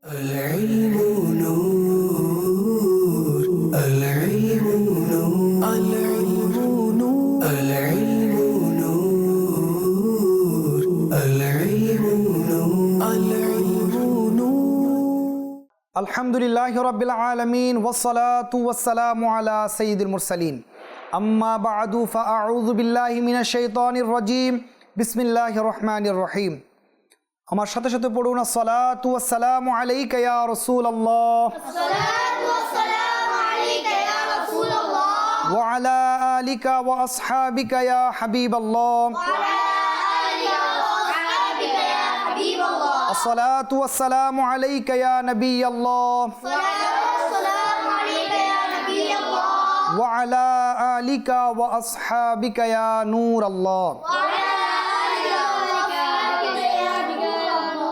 العلم نور العلم نور العلم نور العلم نور العلم نور العلم نور الحمد لله رب العالمين والصلاة والسلام على سيد المرسلين أما بعد فأعوذ بالله من الشيطان الرجيم بسم الله الرحمن الرحيم আমার সাথে সাথে পড়ুন আসসালাতু ওয়াসসালামু আলাইকা ইয়া রাসূলুল্লাহ الصلاة والسلام عليك يا رسول الله ওয়া আলা আলিকা ওয়া আসহাবিকা ইয়া হাবিবাল্লাহ وعلى آلك وأصحابك يا حبيب الله আসসালাতু ওয়াসসালামু আলাইকা ইয়া নাবিয়াল্লাহ الصلاة والسلام عليك يا نبي الله ওয়া আলা আলিকা ওয়া আসহাবিকা ইয়া নূরাল্লাহ وعلى آلك وأصحابك يا نبي الله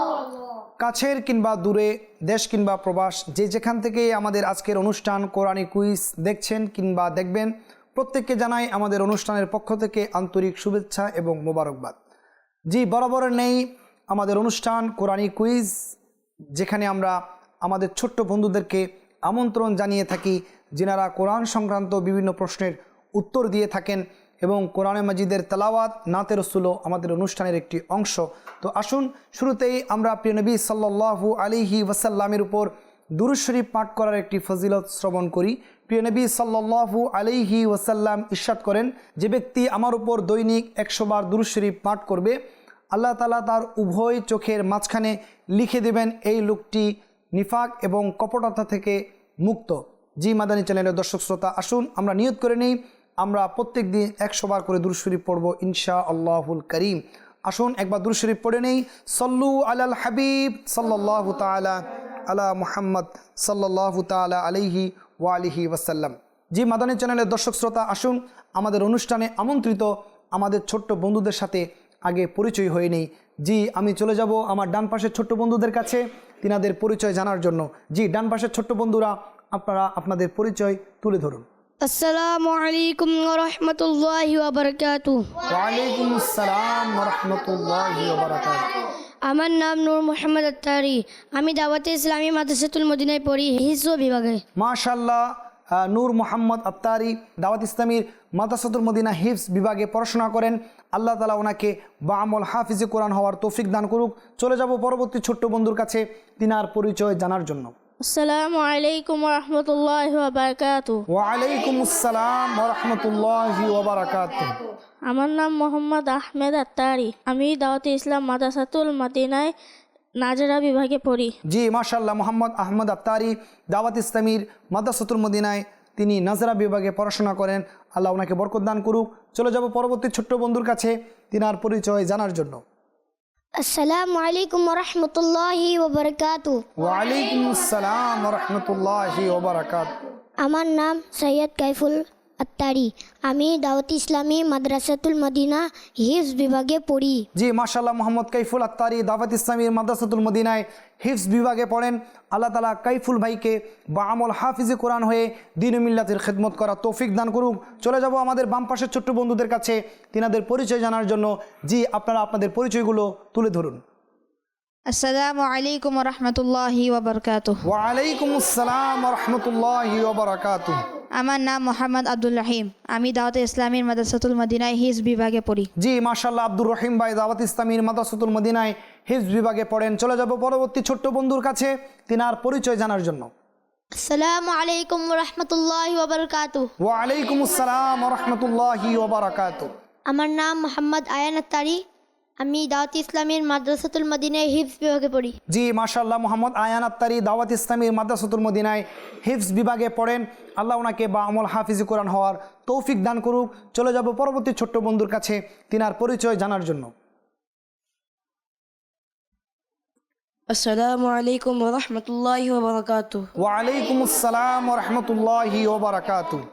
কাছের কিংবা দূরে দেশ কিংবা প্রবাস যে যেখান থেকে আমাদের আজকের অনুষ্ঠান কোরআনী কুইজ দেখছেন কিংবা দেখবেন প্রত্যেককে জানাই আমাদের অনুষ্ঠানের পক্ষ থেকে আন্তরিক শুভেচ্ছা এবং মোবারকবাদ। জি বরাবর নেই আমাদের অনুষ্ঠান কোরআনী কুইজ, যেখানে আমরা আমাদের ছোট্ট বন্ধুদেরকে আমন্ত্রণ জানিয়ে থাকি যিনারা কোরআন সংক্রান্ত বিভিন্ন প্রশ্নের উত্তর দিয়ে থাকেন এবং কোরআনে মাজিদের তেলাওয়াত নাতে রসুলও আমাদের অনুষ্ঠানের একটি অংশ। তো আসুন শুরুতেই আমরা প্রিয় নবী সাল্লাল্লাহু আলাইহি ওয়াসাল্লামের উপর দুরূদ শরীফ পাঠ করার একটি ফজিলত শ্রবণ করি। প্রিয় নবী সাল্লাল্লাহু আলাইহি ওয়াসাল্লাম ইরশাদ করেন, যে ব্যক্তি আমার উপর দৈনিক 100 বার দুরূদ শরীফ পাঠ করবে আল্লাহ তাআলা তার উভয় চোখের মাঝখানে লিখে দেবেন এই লোকটি নিফাক এবং কপটতা থেকে মুক্ত। জি মাদানী চ্যানেলের দর্শক শ্রোতা, আসুন আমরা নিয়ত করে নিই আমরা প্রত্যেক দিন 100 বার করে দুরূদ শরীফ পড়ব ইনশাআল্লাহুল কারীম। আসুন একবার দুরূদ শরীফ পড়ে নেই। সল্লু আলাল হাবিব সাল্লাল্লাহু তাআলা আলা মুহাম্মদ সাল্লাল্লাহু তাআলা আলাইহি ওয়া আলিহি ওয়াসাল্লাম। জি মাদানী চ্যানেলের দর্শক শ্রোতা, আসুন আমাদের অনুষ্ঠানে আমন্ত্রিত আমাদের ছোট্ট বন্ধুদের সাথে আগে পরিচয় হয়ে নেই। জি আমি চলে যাব আমার ডান পাশের ছোট্ট বন্ধুদের কাছে তিনাদের পরিচয় জানার জন্য। জি ডান পাশের ছোট্ট বন্ধুরা, আপনারা আপনাদের পরিচয় তুলে ধরুন। আসসালামু আলাইকুম ওয়া রাহমাতুল্লাহি ওয়া বারাকাতুহু। ওয়া আলাইকুম আসসালাম ওয়া রাহমাতুল্লাহি ওয়া বারাকাতুহু। আমার নাম নূর মোহাম্মদ আত্তারি। আমি দাওয়াতে ইসলামী মাদ্রাসাতুল মদিনায় পড়ি হিফজ বিভাগে। মাশাআল্লাহ, নূর মোহাম্মদ আত্তারি দাওয়াত ইসলামীর মাদ্রাসাতুল মদিনা হিফজ বিভাগে পড়াশোনা করেন। আল্লাহ তাআলা ওনাকে বাআমল হাফিজে কোরআন হওয়ার তৌফিক দান করুক। চলে যাব পরবর্তী ছোট্ট বন্ধুর কাছে তিনার পরিচয় জানার জন্য। আসসালামু আলাইকুম ওয়া রাহমাতুল্লাহি ওয়া বারাকাতুহু। ওয়া আলাইকুম আসসালাম ওয়া রাহমাতুল্লাহি ওয়া বারাকাতুহু। আমার নাম মোহাম্মদ আহমেদ আত্তারি। আমি দাওয়াতে ইসলাম মাদ্রাসাতুল মদিনায় নাজরা বিভাগে পড়ি। জি মাশাআল্লাহ, মোহাম্মদ আহমদ আত্তারি দাওয়াত ইসলামীর মাদ্রাসাতুল মদিনায় তিনি নাজরা বিভাগে পড়াশোনা করেন। আল্লাহ ওনাকে বরকত দান করুক। চলে যাব পরবর্তী ছোট্ট বন্ধুর কাছে তিনার পরিচয় জানার জন্য। আসসালামু আলাইকুম ওয়া রাহমাতুল্লাহি ওয়া বারাকাতুহু। ওয়া আলাইকুম আসসালাম ওয়া রাহমাতুল্লাহি ওয়া বারাকাতুহু। আমার নাম সৈয়দ কাইফুল আত্তারি। আমি দাওয়াতে ইসলামী মাদ্রাসাতুল মদিনা হিফজ বিভাগে পড়ি। জি মাশাআল্লাহ, মোহাম্মদ কাইফুল আত্তারি দাওয়াত ইসলামীর মাদ্রাসাতুল মদিনায় হিফজ বিভাগে পড়েন। আল্লাহ তাআলা কাইফুল ভাইকে বাআমল হাফিজে কোরআন হয়ে দ্বীন ও মিল্লাতের খিদমত করা তৌফিক দান করুক। চলে যাব আমাদের বাম পাশের ছোট্ট বন্ধুদের কাছে তিনাদের পরিচয় জানার জন্য। জি আপনারা আপনাদের পরিচয়গুলো তুলে ধরুন। আসসালামু আলাইকুম ওয়া রাহমাতুল্লাহি ওয়া বারাকাতুহু। ওয়া আলাইকুম আসসালাম ওয়া রাহমাতুল্লাহি ওয়া বারাকাতুহু। আমার নাম মোহাম্মদ আব্দুল রহিম। আমি দাওয়াতে ইসলামীর মাদ্রাসাতুল মদিনায় হিফজ বিভাগে পড়ি। জি মাশাআল্লাহ, আব্দুর রহিম ভাই দাওয়াত ইসলামীর মাদ্রাসাতুল মদিনায় হিফজ বিভাগে পড়েন। চলে যাব পরবর্তী ছোট্ট বন্ধুর কাছে তিনার পরিচয় জানার জন্য। আসসালামু আলাইকুম ওয়া রাহমাতুল্লাহি ওয়া বারাকাতুহু। ওয়া আলাইকুম আসসালাম ওয়া রাহমাতুল্লাহি ওয়া বারাকাতুহু। আমার নাম মোহাম্মদ আয়ান আত্তারি। আমি দাওয়াতে ইসলামীর মাদ্রাসাতুল মদিনায় হিফজ বিভাগে পড়ি। জি মাশাআল্লাহ, মোহাম্মদ আয়ান আত্তারি দাওয়াত ইসলামীর মাদ্রাসাতুল মদিনায় হিফজ বিভাগে পড়েন। আল্লাহ ওনাকে বাআমল হাফিজে কোরআন হওয়ার তৌফিক দান করুক। চলে যাব পরবর্তী ছোট্ট বন্ধুর কাছে তিনার পরিচয় জানার জন্য। আসসালামু আলাইকুম ওয়া রাহমাতুল্লাহি ওয়া বারাকাতুহু। ওয়া আলাইকুম আসসালাম ওয়া রাহমাতুল্লাহি ওয়া বারাকাতুহু।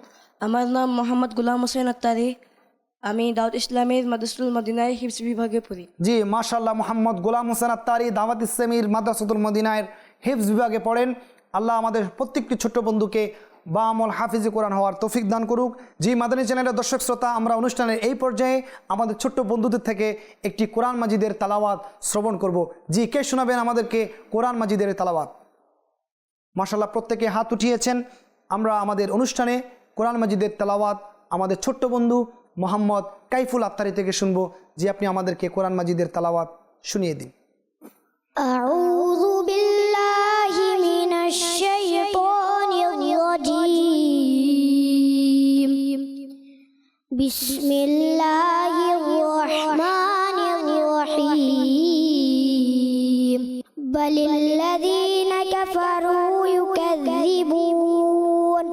আমার নাম মোহাম্মদ গোলাম হোসেন আত্তারি। আমি দাওয়াত ইসলামীর মাদ্রাসাতুল মদিনায় হিফজ বিভাগে পড়ি। জি মাশাআল্লাহ, মোহাম্মদ গোলাম হোসেন আত্তারি দাওয়াত ইসলামীর মাদ্রাসাতুল মদিনায় হিফজ বিভাগে পড়েন। আল্লাহ আমাদের প্রত্যেকটি ছোট্ট বন্ধুকে বাআমল হাফিজে কোরআন হওয়ার তৌফিক দান করুক। জি মাদানী চ্যানেলের দর্শক শ্রোতা, আমরা অনুষ্ঠানের এই পর্যায়ে আমাদের ছোট্ট বন্ধুদের থেকে একটি কোরআন মাজিদের তেলাওয়াত শ্রবণ করব। জি কে শোনাবেন আমাদেরকে কোরআন মাজিদের তেলাওয়াত? মাশাআল্লাহ, প্রত্যেকে হাত উঠিয়েছেন। আমরা আমাদের অনুষ্ঠানে কোরআন মাজিদের তেলাওয়াত আমাদের ছোট্ট বন্ধু মোহাম্মদ কাইফুল আত্তারি থেকে শুনবো। যে আপনি আমাদেরকে কোরআন মাজিদের তেলাওয়াত শুনিয়ে দিন। أعوذ بالله من الشيطان الرجيم بسم الله الرحمن الرحيم بل الذين كفروا يكذبون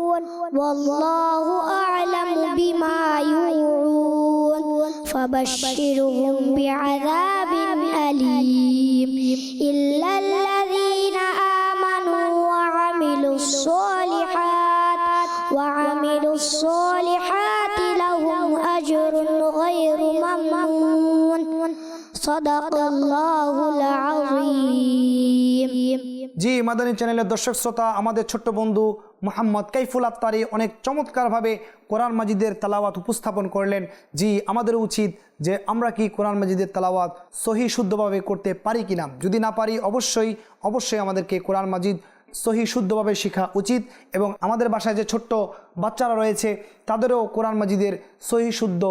والله أعلم بما يوعون فبشرهم بعذاب أليم إلا الذين آمنوا وعملوا الصالحات لهم أجر غير ممنون صدق الله العظيم। জি মাদানী চ্যানেলের দর্শক শ্রোতা, আমাদের ছোট্ট বন্ধু মোহাম্মদ কাইফুল আত্তারি অনেক চমৎকারভাবে কোরআন মাজিদের তেলাওয়াত উপস্থাপন করলেন। জি আমাদের উচিত যে আমরা কি কোরআন মাজিদের তেলাওয়াত সহি শুদ্ধভাবে করতে পারি কিনা। যদি না পারি অবশ্যই আমাদেরকে কোরআন মাজিদ সহি শুদ্ধভাবে শেখা উচিত, এবং আমাদের বাসায় যে ছোট্ট বাচ্চারা রয়েছে তাদেরও কোরআন মাজিদের সহি শুদ্ধ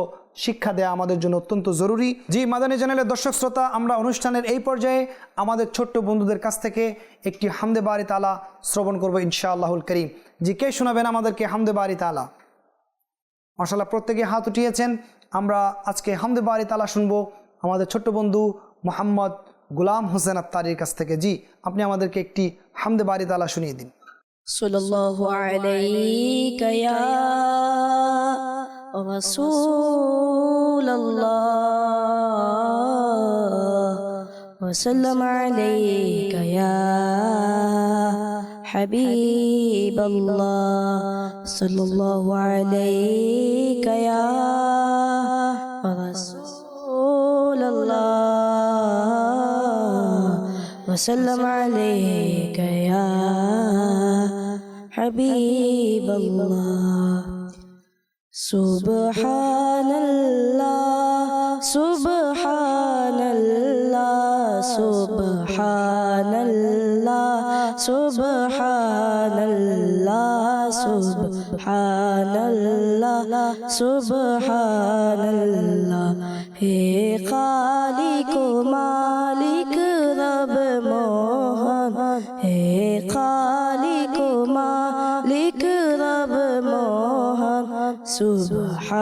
শিক্ষা দেওয়া আমাদের জন্য অত্যন্ত জরুরি। জি মাদানী চ্যানেলের দর্শক শ্রোতা, আমরা অনুষ্ঠানের এই পর্যায়ে আমাদের ছোট্ট বন্ধুদের কাছ থেকে একটি হামদে বারি তালা শ্রবণ করবো ইনশাআল্লাহুল করিম। জি কে শোনাবেন আমাদেরকে হামদে বারি তালা? মাশাআল্লাহ, প্রত্যেকে হাত উঠিয়েছেন। আমরা আজকে হামদে বারি তালা শুনবো আমাদের ছোট্ট বন্ধু মোহাম্মদ গুলাম হোসেন আত্তারির কাছ থেকে। জি আপনি আমাদেরকে একটি হামদে বারি তালা শুনিয়ে দিন। সাল্লাল্লাহু আলাইকা ইয়া রাসূলাল্লাহ ওয়া সাল্লাম আলাইকা ইয়া হাবিবাল্লাহ সাল্লাল্লাহু আলাইকা ইয়া রাসূলাল্লাহ وسلم عليك يا حبيب الله سبحان الله سبحان الله سبحان الله سبحان الله سبحان الله سبحان الله हे खालिक मालिक रब मोहन हे खालिक मालिक रब मोहन सुबहानल्लाह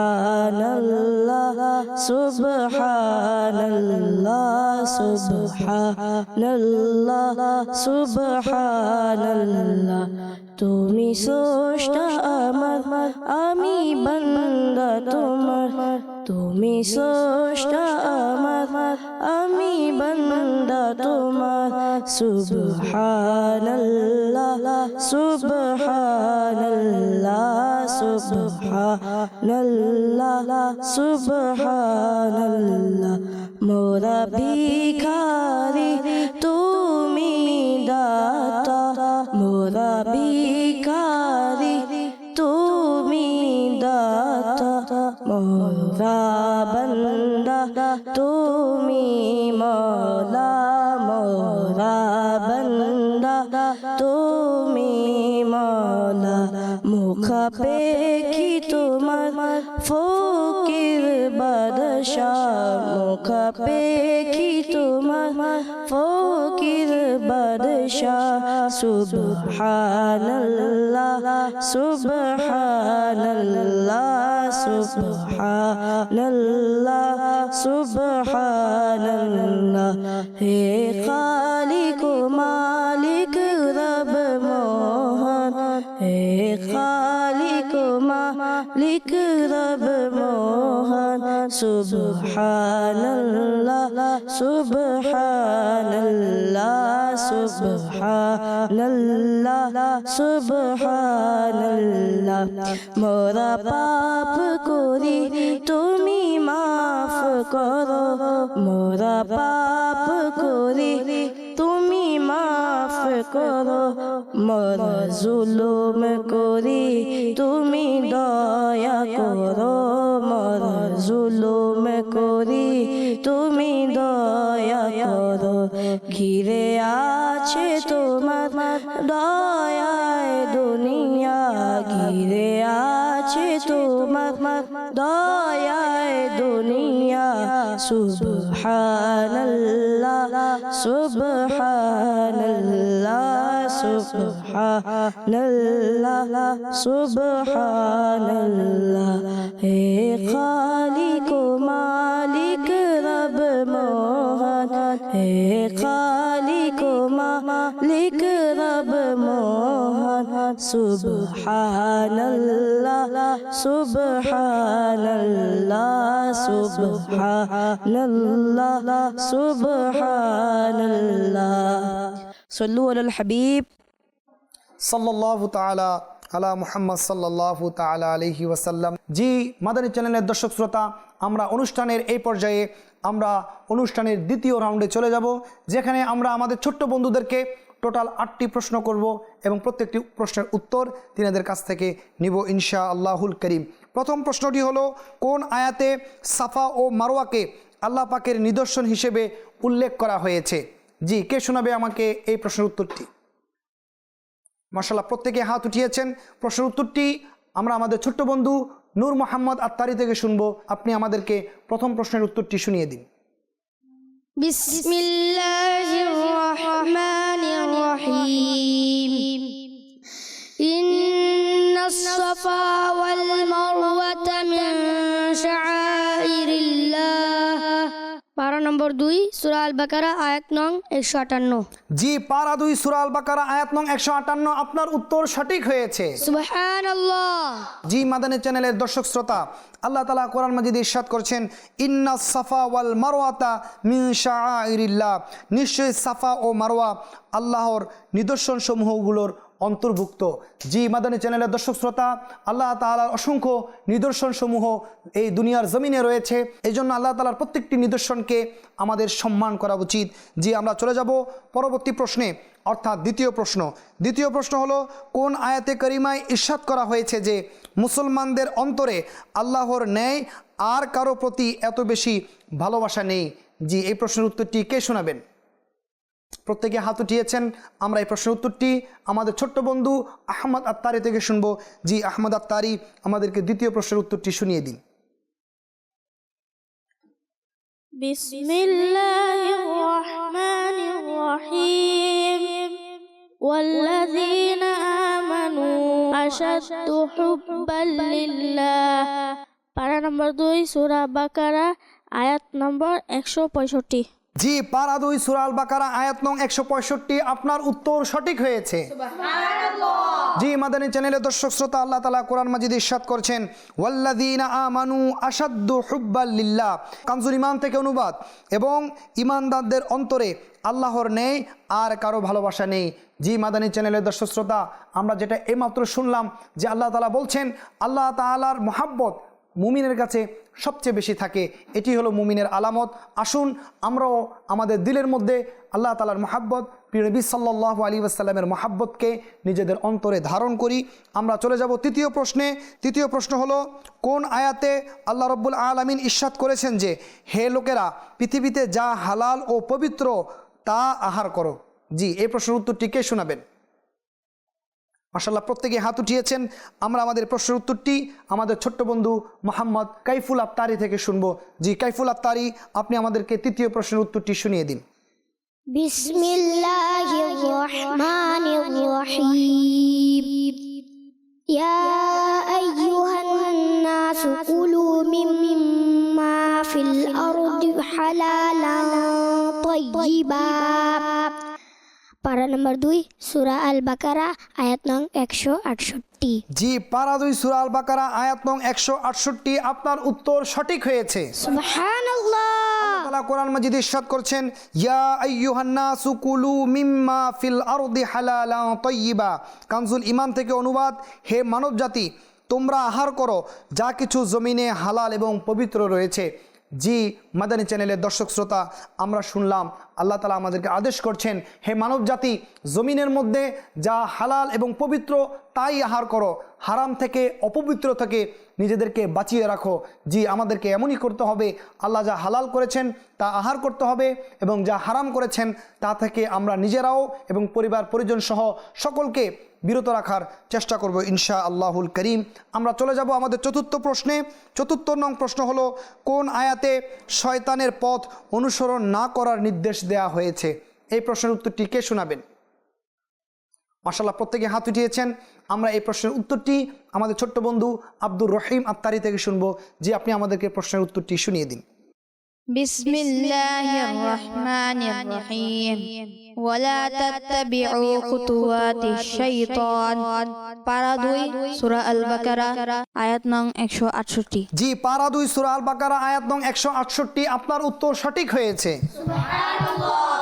सुबहानल्लाह सुबहानल्लाह सुबहानल्लाह তুমি স্রষ্টা আমার আমি বান্দা তোমার তুমি স্রষ্টা আমার আমি বান্দা তোমার সুবহানাল্লাহ সুবহানাল্লাহ সুবহানাল্লাহ সুবহানাল্লাহ মোরা ভিখারি তুমি দাতা মোরা ভিখারি তুমি দাতা মোরা বান্দা তুমি মওলা মোরা বান্দা তুমি মওলা মুখা পেখি তোমার ফকির বাদশাহ মুখা পেখি তোমার ফকির বাদশাহ সুবহানাল্লাহ সুবহানাল্লাহ সুবহানাল্লাহ সুবহানাল্লাহ হে খালিক মালিক রব মোহন হে খালিক মালিক রব মোহন সুবহানাল্লাহ সুবহানাল্লাহ সুবহানাল্লাহ সুবহানাল্লাহ মোরা পাপ করি তুমি মাফ করো মোরা পাপ করি তুমি মাফ করো মোরা জুলুম করি তুমি দয়া করো মোরা জুলুম করি তুমি দয়া করো ঘিরে আছে তোমার দয়ায় দুনিয়া ঘিরে আছে তোমার দয়ায় দুনিয়া সুবহানাল্লাহ সুবহানাল্লাহ সুবহানাল্লাহ সুবহানাল্লাহ হে খালিক মালিক রব মোহন হে খালিক মালিক রব মোহন সুবহানাল্লাহ সুবহানাল্লাহ সুবহানাল্লাহ সুবহানাল্লাহ সল্লু আলাল হাবিব সাল্লাল্লাহু তাআলা আলা মুহাম্মদ সাল্লাল্লাহু তাআলা আলাইহি ওয়াসাল্লাম। জি মাদানী চ্যানেলের দর্শক শ্রোতা, আমরা অনুষ্ঠানের এই পর্যায়ে আমরা অনুষ্ঠানের দ্বিতীয় রাউন্ডে চলে যাব, যেখানে আমরা আমাদের ছোট্ট বন্ধুদেরকে টোটাল 8টি প্রশ্ন করব এবং প্রত্যেকটি প্রশ্নের উত্তর তিনাদের কাছ থেকে নিব ইনশাআল্লাহুল করিম। প্রথম প্রশ্নটি হলো, কোন আয়াতে সাফা ও মারওয়াকে আল্লাহ পাকের নিদর্শন হিসেবে উল্লেখ করা হয়েছে? জি, কে শোনাবে আমাকে এই প্রশ্নের উত্তরটি? মাশাআল্লাহ, প্রত্যেকে হাত উঠিয়েছেন। প্রশ্নের উত্তরটি আমরা আমাদের ছোট্ট বন্ধু নূর মোহাম্মদ আত্তারি থেকে শুনবো। আপনি আমাদেরকে প্রথম প্রশ্নের উত্তরটি শুনিয়ে দিন। বিসমিল্লাহির রহমানির রহিম ইন্নাস সাফা ওয়াল মারওয়াতা মিন শাআইরিল্লাহ। পারা নম্বর 2 সূরা আল বাকারা আয়াত নং 158। জি, পারা 2 সূরা আল বাকারা আয়াত নং 158। আপনার উত্তর সঠিক হয়েছে, সুবহানাল্লাহ। জি মাদানী চ্যানেলের দর্শক শ্রোতা, আল্লাহ তাআলা কোরআন মাজিদে ইরশাদ করছেন, ইন্নাস সাফা ওয়াল মারওয়াতা মিন শাআইরিল্লাহ। নিশ্চয়ই সাফা ও মারওয়া আল্লাহর নিদর্শন সমূহগুলোর অন্তর্ভুক্ত। জি মাদানী চ্যানেলের দর্শক শ্রোতা, আল্লাহ তাআলার অসংখ্য নিদর্শন সমূহ এই দুনিয়ার জমিনে রয়েছে। এই জন্য আল্লাহ তাআলার প্রত্যেকটি নিদর্শনকে আমাদের সম্মান করা উচিত। জি, আমরা চলে যাব পরবর্তী প্রশ্নে, অর্থাৎ দ্বিতীয় প্রশ্ন। দ্বিতীয় প্রশ্ন হলো, কোন আয়াতে কারিমায় ইরশাদ করা হয়েছে যে মুসলমানদের অন্তরে আল্লাহর ন্যায় আর কারো প্রতি এত বেশি ভালোবাসা নেই? জি, এই প্রশ্নের উত্তরটি কে শোনাবেন? প্রত্যেকে হাত উঠিয়েছেন। আমরা এই প্রশ্নের উত্তরটি আমাদের ছোট্ট বন্ধু আহমদ আত্তারি থেকে শুনবো। জি আহমদ আত্তারি, আমাদেরকে দ্বিতীয় প্রশ্নের উত্তরটি শুনিয়ে দিন। বিসমিল্লাহির রহমানির রহিম ওয়াল্লাযীনা আমানু আশাদ্দু হুব্বাল লিল্লাহ। পারা নম্বর 2 সূরা বাকারা আয়াত নম্বর 165। জি, পারা 2 সূরা আল বাকারা আয়াত নং 165। আপনার উত্তর সঠিক হয়েছে, জি মাদানী চ্যানেলের দর্শক শ্রোতা, আল্লাহ তাআলা কোরআন মাজিদে ইরশাদ করছেন, ওয়াল্লাযীনা আমানু আশাদ্দু হুব্বাল লিল্লাহ। কানজুল ঈমান থেকে অনুবাদ। এবং ঈমানদারদের অন্তরে আল্লাহর নেই আর কারো ভালোবাসা নেই। জি মাদানী চ্যানেলের দর্শক শ্রোতা, আমরা যেটা এইমাত্র শুনলাম যে আল্লাহ তাআলা বলছেন আল্লাহ তাআলার মহাব্বত মুমিনের কাছে সবচেয়ে বেশি থাকে। এটি হলো মুমিনের আলামত। আসুন আমরাও আমাদের দিলের মধ্যে আল্লাহ তাআলার মহাব্বত, প্রিয় নবী সাল্লাল্লাহু আলাইহি ওয়াসাল্লামের মহাব্বতকে নিজেদের অন্তরে ধারণ করি। আমরা চলে যাব তৃতীয় প্রশ্নে। তৃতীয় প্রশ্ন হলো, কোন আয়াতে আল্লাহ রব্বুল আলামিন ইরশাদ করেছেন যে হে লোকেরা, পৃথিবীতে যা হালাল ও পবিত্র তা আহার করো? জি, এই প্রশ্নের উত্তরটি কে শোনাবেন? মাশাআল্লাহ, প্রত্যেকে হাত উঠিয়েছেন। আমরা আমাদের প্রশ্নের উত্তরটি আমাদের ছোট্ট বন্ধু মোহাম্মদ কাইফুল আত্তারি থেকে শুনবো। জি কাইফুল আত্তারি, আপনি আমাদেরকে তৃতীয় প্রশ্নের উত্তরটি শুনিয়ে দিন। বিসমিল্লাহির রহমানির রহিম ইয়া আইয়ুহান নাসু কুলু মিম্মা ফিল আরদি হালালান তাইয়্যিবা। পারা নম্বর 2 সূরা আল বাকারা আয়াত নং 168। জি, পারা 2 সূরা আল বাকারা আয়াত নং 168। আপনার উত্তর সঠিক হয়েছে, সুবহানাল্লাহ। আল্লাহ তাআলা কোরআন মাজিদে ইরশাদ করছেন, ইয়া আইয়ুহান নাসু কুলু মিম্মা ফিল আরদি হালালান তাইয়্যিবা। কানজুল ঈমান থেকে অনুবাদ, হে মানব জাতি, তোমরা আহার করো যা কিছু জমিনে হালাল এবং পবিত্র রয়েছে। জি মাদানী চ্যানেলের দর্শক শ্রোতা, আমরা শুনলাম আল্লাহ তাআলা আমাদেরকে আদেশ করছেন, হে মানব জাতি, জমিনের মধ্যে যা হালাল এবং পবিত্র তাই আহার করো, হারাম থেকে অপবিত্র থেকে নিজেদেরকে বাঁচিয়ে রাখো। জি, আমাদেরকে এমনই করতে হবে, আল্লাহ যা হালাল করেছেন তা আহার করতে হবে এবং যা হারাম করেছেন তা থেকে আমরা নিজেরাও এবং পরিবার পরিজন সহ সকলকে বিরত রাখার চেষ্টা করব ইনশা আল্লাহুল করিম। আমরা চলে যাব আমাদের চতুর্থ প্রশ্নে। চতুর্থ নং প্রশ্ন হলো, কোন আয়াতে শয়তানের পথ অনুসরণ না করার নির্দেশ দেয়া হয়েছে? এই প্রশ্নের উত্তরটি কে শোনাবেন? মাশাআল্লাহ, প্রত্যেকে হাত উঠিয়েছেন। আমরা এই প্রশ্নের উত্তরটি আমাদের ছোট্ট বন্ধু আব্দুর রহিম আত্তারি থেকে শুনবো। যে আপনি আমাদেরকে প্রশ্নের উত্তরটি শুনিয়ে দিন। বিসমিল্লাহির রহমানির রহিম। ওয়ালা তাত্তাবিউ খুতুওয়াতিশ শাইতান। পারা 2 সূরা আল বাকারা আয়াত নং 168। জি, পারা 2 সূরা আল বাকারা আয়াত নং 168। আপনার উত্তর সঠিক হয়েছে।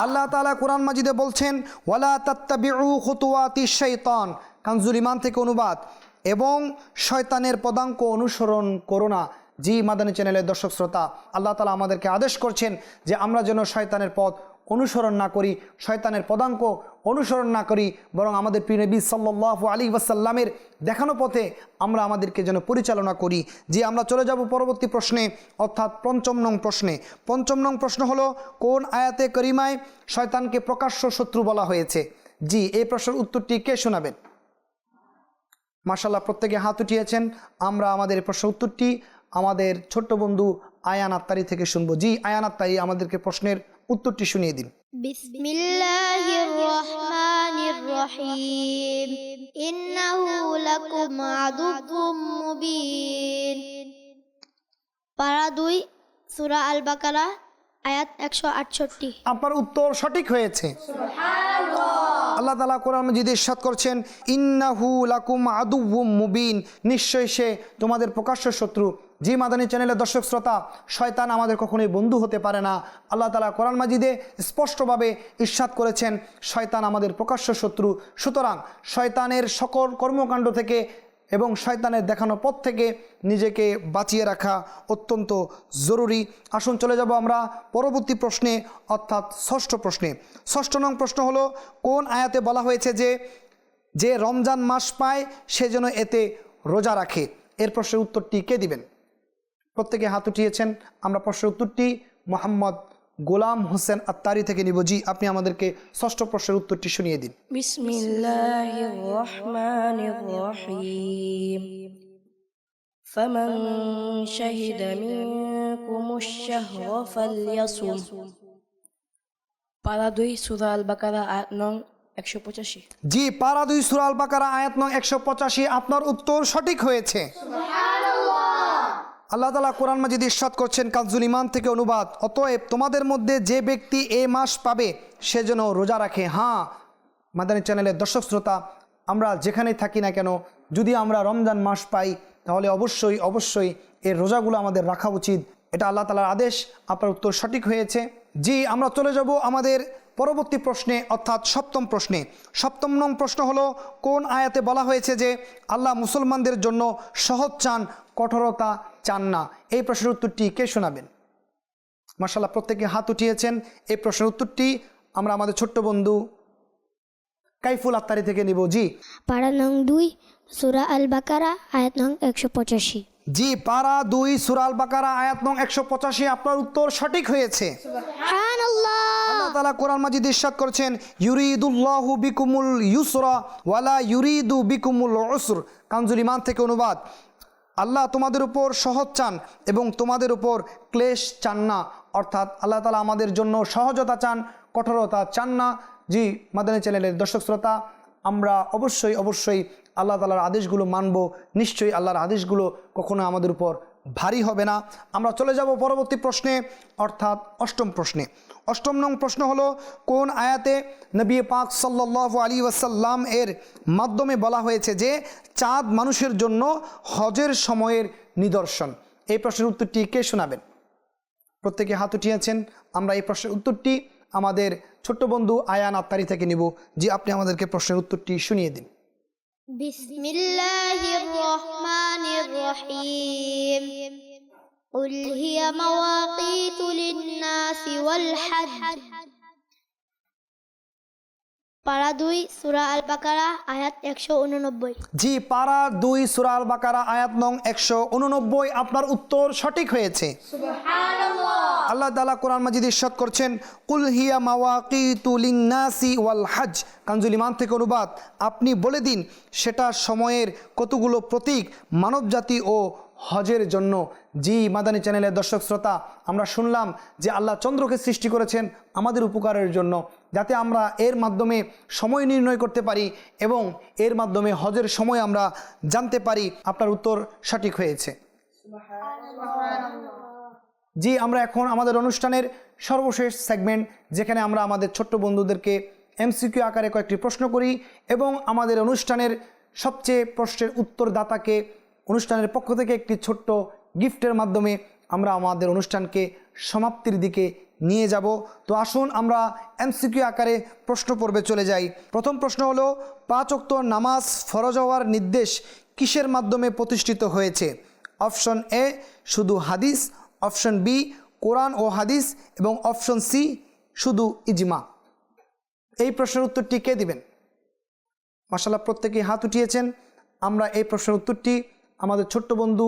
আল্লাহ তাআলা কোরআন মাজিদে বলছেন, ওয়ালা তাত্তাবিউ খুতুওয়াতিশ শাইতান, কানজুল ঈমান থেকে অনুবাদ, এবং শয়তানের পদাঙ্ক অনুসরণ করো না। জি মাদানী চ্যানেলের দর্শক শ্রোতা, আল্লাহ তাআলা আমাদেরকে আদেশ করছেন যে আমরা যেন শয়তানের পথ অনুসরণ না করি, শয়তানের পদাঙ্ক অনুসরণ না করি, বরং আমাদের প্রিয় নবী সাল্লাল্লাহু আলাইহি ওয়াসাল্লামের দেখানো পথে আমরা আমাদেরকে যেন পরিচালনা করি। যে আমরা চলে যাব পরবর্তী প্রশ্নে, অর্থাৎ পঞ্চম নং প্রশ্নে। পঞ্চম নং প্রশ্ন হলো, কোন আয়াতে করিমায় শয়তানকে প্রকাশ্য শত্রু বলা হয়েছে? জি, এই প্রশ্নের উত্তরটি কে শোনাবেন? মাশাআল্লাহ, প্রত্যেকে হাত উঠিয়েছেন। আমরা আমাদের এই প্রশ্নের উত্তরটি আমাদের ছোট্ট বন্ধু আয়ান আত্তারি থেকে শুনবো। জি আয়ান আত্তারি, আমাদেরকে প্রশ্নের উত্তরটি শুনিয়ে দিন। বিসমিল্লাহির রহমানির রহিম। ইন্নাহু লাকুম আদুউম মুবিন। পারা 2 সূরা আল বাকারা আয়াত 168। আপনার উত্তর সঠিক হয়েছে। আল্লাহ তাআলা কোরআন মাজিদে ইরশাদ করছেন, ইন্নাহু লাকুম আদুউম মুবিন, নিশ্চয়ই সে তোমাদের প্রকাশ্য শত্রু। জি মাদানী চ্যানেলের দর্শক শ্রোতা, শয়তান আমাদের কখনোই বন্ধু হতে পারে না। আল্লাহ তাআলা কোরআন মাজিদে স্পষ্টভাবে ইরশাদ করেছেন, শয়তান আমাদের প্রকাশ্য শত্রু। সুতরাং শয়তানের সকল কর্মকাণ্ড থেকে এবং শয়তানের দেখানো পথ থেকে নিজেকে বাঁচিয়ে রাখা অত্যন্ত জরুরি। আসুন চলে যাব আমরা পরবর্তী প্রশ্নে, অর্থাৎ ষষ্ঠ প্রশ্নে। ষষ্ঠ নং প্রশ্ন হলো, কোন আয়াতে বলা হয়েছে যে রমজান মাস পায় সে যেন এতে রোজা রাখে? এর প্রশ্নের উত্তরটি কে দিবেন? প্রত্যেকে হাত উঠিয়েছেন। আমরা প্রশ্নের উত্তরটি মোহাম্মদ গোলাম হোসেন আত্তারি থেকে নিব। জি আপনি আমাদেরকে ষষ্ঠ প্রশ্নের উত্তরটি শুনিয়ে দিন। বিসমিল্লাহির রহমানির রহিম। ফামান শাহিদা মিনকুমুশ শাহরা ফালইয়াসুম। পারা 2 সূরা আল বাকারা আয়াত নং 185। জি, পারা 2 সূরা আল বাকারা আয়াত নং 185। আপনার উত্তর সঠিক হয়েছে। আল্লাহ তাআলা কোরআন মাজিদে ইরশাদ করছেন, কানজুল ঈমান থেকে অনুবাদ, অতএব তোমাদের মধ্যে যে ব্যক্তি এই মাস পাবে সে যেন রোজা রাখে। হ্যাঁ মাদানী চ্যানেলের দর্শক শ্রোতা, আমরা যেখানেই থাকি না কেন, যদি আমরা রমজান মাস পাই তাহলে অবশ্যই এর রোজাগুলো আমাদের রাখা উচিত। এটা আল্লাহ তাআলার আদেশ। আপনার উত্তর সঠিক হয়েছে। জি আমরা চলে যাব আমাদের পরবর্তী প্রশ্নে, অর্থাৎ সপ্তম প্রশ্নে। সপ্তম নং প্রশ্ন হলো, কোন আয়াতে বলা হয়েছে যে আল্লাহ মুসলমানদের জন্য সহজ চান, কঠোরতা চান না? এই প্রশ্নের উত্তরটি কে শোনাবেন? মাশাআল্লাহ, প্রত্যেকে হাত উঠিয়েছেন। এই প্রশ্নের উত্তরটি আমরা আমাদের ছোট্ট বন্ধু কাইফুল আত্তারি থেকে নিব। জি পারা নং 2 সূরা আল বাকারা আয়াত নং 185। জি, পারা 2 সূরা আল বাকারা আয়াত নং 185। আপনার উত্তর সঠিক হয়েছে। সুবহানাল্লাহ। আল্লাহ তাআলা কোরআন মাজিদে ইরশাদ করেছেন, ইউরিদুল্লাহু বিকুমুল ইউসরা ওয়ালা ইউরিদু বিকুমুল উসর। কানজুল ঈমান থেকে অনুবাদ, আল্লাহ তোমাদের উপর সহজ চান এবং তোমাদের উপর ক্লেশ চান না। অর্থাৎ আল্লাহ তাআলা আমাদের জন্য সহজতা চান, কঠোরতা চান না। জি মাদানী চ্যানেলের দর্শক শ্রোতা, আমরা অবশ্যই আল্লাহ তাআলার আদেশগুলো মানব। নিশ্চয়ই আল্লাহর আদেশগুলো কখনো আমাদের উপর ভারী হবে না। আমরা চলে যাব পরবর্তী প্রশ্নে, অর্থাৎ অষ্টম প্রশ্নে। অষ্টম নং প্রশ্ন হলো, কোন আয়াতে নবী পাক সাল্লাল্লাহু আলাইহি ওয়াসাল্লাম এর মাধ্যমে বলা হয়েছে যে চাঁদ মানুষের জন্য হজের সময়ের নিদর্শন? এই প্রশ্নের উত্তরটি কে শোনাবেন? প্রত্যেকে হাত উঠিয়েছেন। আমরা এই প্রশ্নের উত্তরটি আমাদের ছোট্ট বন্ধু আয়ান আত্তারি থেকে নিব। জি আপনি আমাদেরকে প্রশ্নের উত্তরটি শুনিয়ে দিন। বিসমিল্লাহির রহমানির রহিম। قل هي مواقيت للناس والحج পারা 2 সূরা আল বাকারা আয়াত 189। জি, পারা 2 সূরা আল বাকারা আয়াত নং 189। আপনার উত্তর সঠিক হয়েছে। আল্লাহ তাআলা কোরআন মাজিদ ইরশাদ করছেন, কুল হিয়া মাওয়াকিতু লিন-নাসি ওয়াল হজ। কানজুল ইমান থেকে অনুবাদ, আপনি বলে দিন সেটা সময়ের কতগুলো প্রতীক মানবজাতি ও হজের জন্য। জি মাদানী চ্যানেলের দর্শক শ্রোতা, আমরা শুনলাম যে আল্লাহ চন্দ্রকে সৃষ্টি করেছেন আমাদের উপকারের জন্য, যাতে আমরা এর মাধ্যমে সময় নির্ণয় করতে পারি এবং এর মাধ্যমে হজের সময় আমরা জানতে পারি। আপনার উত্তর সঠিক হয়েছে। জি, আমরা এখন আমাদের অনুষ্ঠানের সর্বশেষ সেগমেন্ট, যেখানে আমরা আমাদের ছোট্ট বন্ধুদেরকে এমসিকিউ আকারে কয়েকটি প্রশ্ন করি এবং আমাদের অনুষ্ঠানের সবচেয়ে প্রশ্নের উত্তরদাতাকে অনুষ্ঠানের পক্ষ থেকে একটি ছোট্ট গিফটের মাধ্যমে আমরা আমাদের অনুষ্ঠানকে সমাপ্তির দিকে নিয়ে যাব। তো আসুন আমরা এমসিকিউ আকারে প্রশ্ন পর্বে চলে যাই। প্রথম প্রশ্ন হলো, 5 ওয়াক্ত নামাজ ফরজ হওয়ার নির্দেশ কিসের মাধ্যমে প্রতিষ্ঠিত হয়েছে? অপশন এ শুধু হাদিস, অপশন বি কোরআন ও হাদিস এবং অপশন সি শুধু ইজমা। এই প্রশ্নের উত্তরটি কে দিবেন? মাশাআল্লাহ, প্রত্যেকেই হাত উঠিয়েছেন। আমরা এই প্রশ্নের উত্তরটি আমাদের ছোট্ট বন্ধু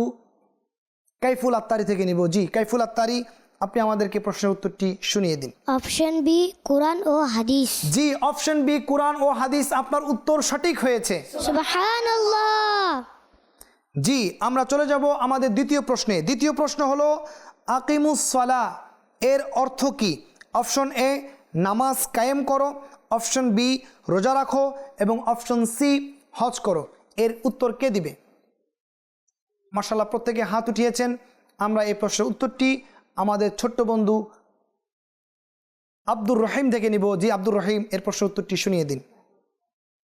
কাইফুল আত্তারি থেকে নিব। জি কাইফুল আত্তারি, আপনি আমাদেরকে প্রশ্নের উত্তরটি শুনিয়ে দিন। অপশন বি কোরআন ও হাদিস। জি, অপশন বি কোরআন ও হাদিস। আপনার উত্তর সঠিক হয়েছে। সুবহানাল্লাহ। জি, আমরা চলে যাব আমাদের দ্বিতীয় প্রশ্নে। দ্বিতীয় প্রশ্ন হলো, আকিমুস সালাহ এর অর্থ কি? অপশন এ নামাজ কায়েম করো, অপশন বি রোজা রাখো এবং অপশন সি হজ করো। এর উত্তর কে দিবে? মাশাআল্লাহ, প্রত্যেকে হাত উঠিয়েছেন। আমরা এই প্রশ্নের উত্তরটি আমাদের ছোট্ট বন্ধু আব্দুর রহিম থেকে নিব। জি আব্দুর রহিম, এর প্রশ্নের উত্তরটি শুনিয়ে দিন।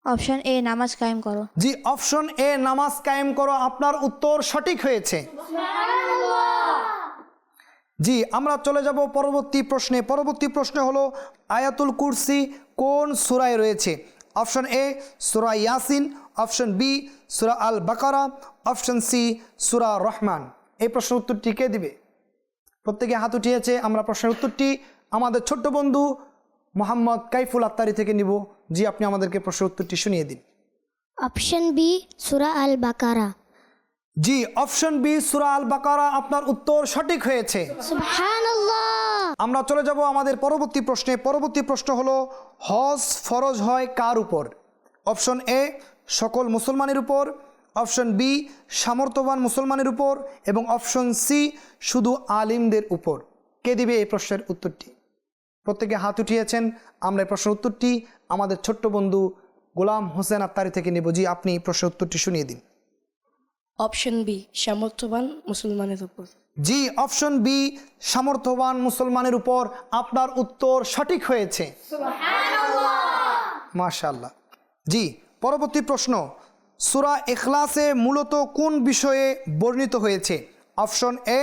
অপশন এ নামাজ কায়েম করো। জি, অপশন এ নামাজ কায়েম করো। আপনার উত্তর সঠিক হয়েছে। জি, আমরা চলে যাব পরবর্তী প্রশ্নে। পরবর্তী প্রশ্ন হলো, আয়াতুল কুরসি কোন সূরায় রয়েছে? অপশন এ সূরা ইয়াসিন, অপশন বি সূরা আল বাকারা, অপশন সি সূরা রহমান। এই প্রশ্নের উত্তরটি কে দিবে? প্রত্যেকে হাত উঠিয়েছে। আমরা প্রশ্নের উত্তরটি আমাদের ছোট্ট বন্ধু মোহাম্মদ কাইফুল আত্তারি থেকে নিব। জি, আপনি আমাদেরকে প্রশ্নের উত্তরটি শুনিয়ে দিন। অপশন বি সূরা আল বাকারা। জি, অপশন বি সূরা আল বাকারা। আপনার উত্তর সঠিক হয়েছে। সুবহানাল্লাহ। আমরা চলে যাব আমাদের পরবর্তী প্রশ্নে। পরবর্তী প্রশ্ন হলো, হজ ফরজ হয় কার উপর? অপশন এ সকল মুসলমানের উপর, অপশন বি সামর্থ্যবান মুসলমানের উপর এবং অপশন সি শুধু আলিমদের উপর। কে দিবে এই প্রশ্নের উত্তরটি? প্রত্যেকে হাত উঠিয়েছেন। আমরা এই প্রশ্নের উত্তরটি আমাদের ছোট্ট বন্ধু গোলাম হোসেন আত্তারি থেকে নেব। জি, আপনি প্রশ্নের উত্তরটি শুনিয়ে দিন। অপশন বি সামর্থ্যবান মুসলমানের উপর। জি, অপশন বি সামর্থ্যবান মুসলমানের উপর। আপনার উত্তর সঠিক হয়েছে। মাশাআল্লাহ। জি, পরবর্তী প্রশ্ন, সূরা ইখলাসে মূলত কোন বিষয়ে বর্ণিত হয়েছে? অপশন এ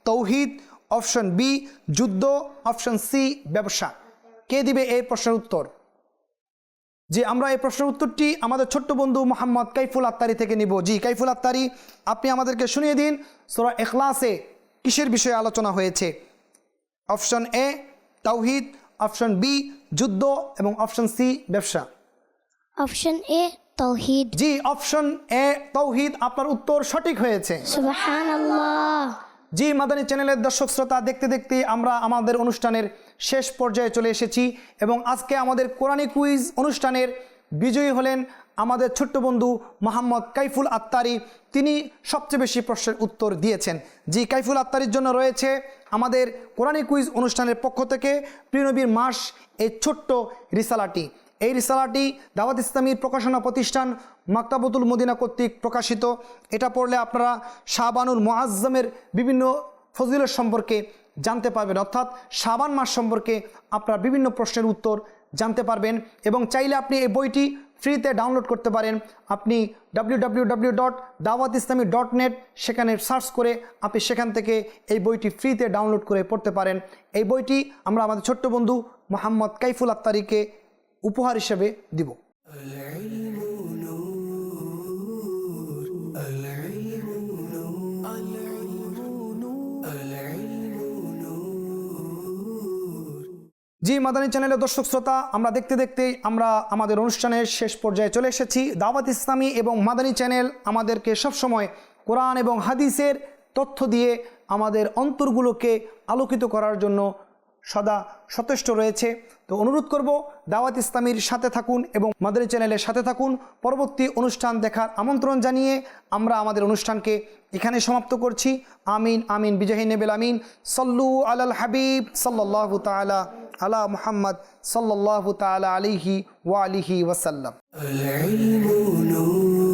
তৌহিদ, অপশন বি যুদ্ধ, অপশন সি ব্যবসা। কে দিবে এই প্রশ্নের উত্তর? জি, আমরা এই প্রশ্নের উত্তরটি আমাদের ছোট্ট বন্ধু মোহাম্মদ কাইফুল আত্তারি থেকে নিব। জি কাইফুল আত্তারি, আপনি আমাদেরকে শুনিয়ে দিন সূরা ইখলাসে কিসের বিষয়ে আলোচনা হয়েছে? অপশন এ তাওহীদ, অপশন বি যুদ্ধ এবং অপশন সি ব্যবসা। অপশন এ তাওহীদ। জি, অপশন এ তাওহীদ। আপনার উত্তর সঠিক হয়েছে। সুবহানাল্লাহ। জি মাদানী চ্যানেলের দর্শক শ্রোতা, দেখতে দেখতে আমরা আমাদের অনুষ্ঠানের শেষ পর্যায়ে চলে এসেছি এবং আজকে আমাদের কোরআনী কুইজ অনুষ্ঠানের বিজয়ী হলেন আমাদের ছোট্ট বন্ধু মোহাম্মদ কাইফুল আত্তারি। তিনি সবচেয়ে বেশি প্রশ্নের উত্তর দিয়েছেন। জি, কাইফুল আত্তারির জন্য রয়েছে আমাদের কোরআনী কুইজ অনুষ্ঠানের পক্ষ থেকে প্রিয় নবীর মাস এই ছোট্ট রিসালাটি। এই রিসালাটি দাওয়াত ইসলামীর প্রকাশনা প্রতিষ্ঠান মাকতাবতুল মদিনা কর্তৃক প্রকাশিত। এটা পড়লে আপনারা শাবানুল মুআজ্জমের বিভিন্ন ফজিলত সম্পর্কে জানতে পারবেন, অর্থাৎ শাবান মাস সম্পর্কে আপনারা বিভিন্ন প্রশ্নের উত্তর জানতে পারবেন এবং চাইলে আপনি এই বইটি ফ্রিতে ডাউনলোড করতে পারেন। আপনি www.dawatislami.net সেখানে সার্চ করে আপনি সেখান থেকে এই বইটি ফ্রিতে ডাউনলোড করে পড়তে পারেন। এই বইটি আমরা আমাদের ছোট্ট বন্ধু মোহাম্মদ কাইফুল আত্তারিকে উপহার হিসেবে দিব। জি মাদানী চ্যানেলের দর্শক শ্রোতা, আমরা দেখতে দেখতে আমরা আমাদের অনুষ্ঠানের শেষ পর্যায়ে চলে এসেছি। দাওয়াত ইসলামী এবং মাদানী চ্যানেল আমাদেরকে সবসময় কোরআন এবং হাদিসের তথ্য দিয়ে আমাদের অন্তরগুলোকে আলোকিত করার জন্য সদা সচেষ্ট রয়েছে। তো অনুরোধ করব দাওয়াত ইসলামীর সাথে থাকুন এবং মাদানী চ্যানেলের সাথে থাকুন। পরবর্তী অনুষ্ঠান দেখার আমন্ত্রণ জানিয়ে আমরা আমাদের অনুষ্ঠানকে এখানে সমাপ্ত করছি। আমিন আমিন বিজাহি নেবেল আমিন। সল্লু আলাল হাবিব সাল্লাল্লাহু তাআলা আলা মুহাম্মদ সাল্লাল্লাহু তাআলা আলাইহি ওয়া আলিহি ওয়াসাল্লাম। العلم نور